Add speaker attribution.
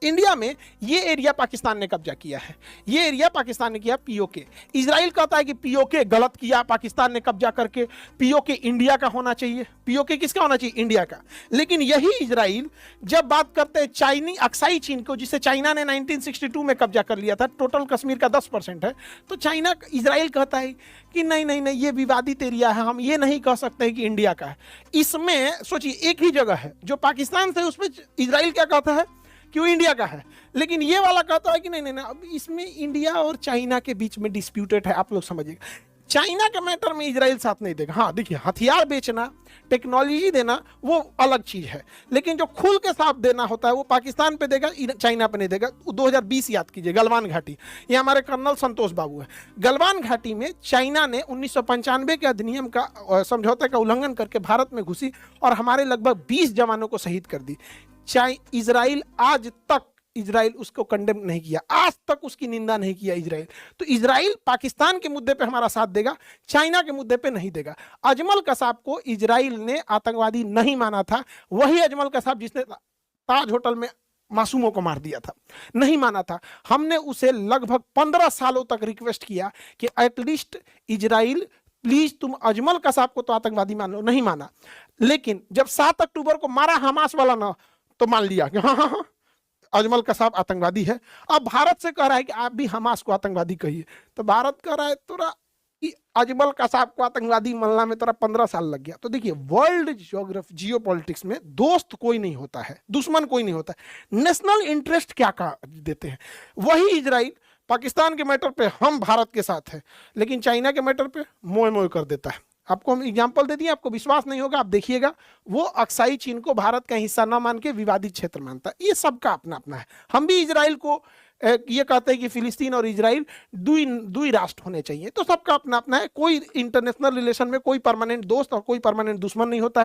Speaker 1: India में ये area Pakistan ने कब्जा किया है, ये एरिया पाकिस्तान ने किया पीओके। इजराइल कहता है कि पीओके गलत किया पाकिस्तान ने कब्जा करके, पीओके इंडिया का होना चाहिए। पीओके किसका होना चाहिए? इंडिया का। लेकिन यही इजराइल जब बात करते हैं चाइनी अक्साई चीन को, जिसे चाइना ने 1962 में कब्जा कर लिया था, टोटल कश्मीर का 10% है, तो चाइना इजराइल कहता है कि नहीं नहीं नहीं, ये विवादित एरिया है, हम ये नहीं कह सकते कि इंडिया का है। इसमें सोचिए एक ही जगह है जो पाकिस्तान से, उसमें इजराइल क्या कहता है कि वो इंडिया का है, लेकिन ये वाला कहता है कि नहीं नहीं नहीं, अब इसमें इंडिया और चाइना के बीच में डिस्प्यूटेड है। आप लोग समझिएगा, चाइना के मैटर में इजराइल साथ नहीं देगा। हाँ देखिए, हथियार बेचना, टेक्नोलॉजी देना वो अलग चीज है, लेकिन जो खुल के साथ देना होता है वो पाकिस्तान पे देगा, चाइना पे नहीं देगा। 2020 याद कीजिए, गलवान घाटी, ये हमारे कर्नल संतोष बाबू है। गलवान घाटी में चाइना ने 1995 के अधिनियम का, समझौते का उल्लंघन करके भारत में घुसी और हमारे लगभग 20 जवानों को शहीद कर दी। इजराइल आज तक उसको कंडेम नहीं किया, आज तक उसकी निंदा नहीं किया इजराइल। तो इजराइल पाकिस्तान के मुद्दे पे हमारा साथ देगा, चाइना के मुद्दे पे नहीं देगा। अजमल कसाब को इजराइल ने आतंकवादी नहीं माना था, वही अजमल कसाब जिसने ताज होटल में मासूमों को मार दिया था, नहीं माना था। हमने उसे लगभग 15 सालों तक रिक्वेस्ट किया कि एटलीस्ट इजराइल प्लीज तुम अजमल कसाब को तो आतंकवादी मान लो, नहीं माना। लेकिन जब 7 अक्टूबर को मारा हमास वाला ना, तो मान लिया कि हाँ हाँ हाँ अजमल कसाब आतंकवादी है। अब भारत से कह रहा है कि आप भी हमास को आतंकवादी कहिए, तो भारत कह रहा है तोरा अजमल कसाब को आतंकवादी मानना में तोरा 15 साल लग गया। तो देखिए, वर्ल्ड ज्योग्राफी जियोपॉलिटिक्स में दोस्त कोई नहीं होता है, दुश्मन कोई नहीं होता है, नेशनल इंटरेस्ट क्या का देते हैं। वही इजराइल पाकिस्तान के मैटर पे हम भारत के साथ है, लेकिन चाइना के मैटर पे मोए मोए कर देता है। आपको हम एग्जाम्पल दे दिए, आपको विश्वास नहीं होगा, आप देखिएगा। वो अक्साई चीन को भारत का हिस्सा ना मान के विवादित क्षेत्र मानता है। ये सबका अपना अपना है। हम भी इजराइल को ये कहते हैं कि फिलिस्तीन और इजराइल दुई राष्ट्र होने चाहिए, तो सबका अपना अपना है। कोई इंटरनेशनल रिलेशन में कोई परमानेंट दोस्त और कोई परमानेंट दुश्मन नहीं होता है।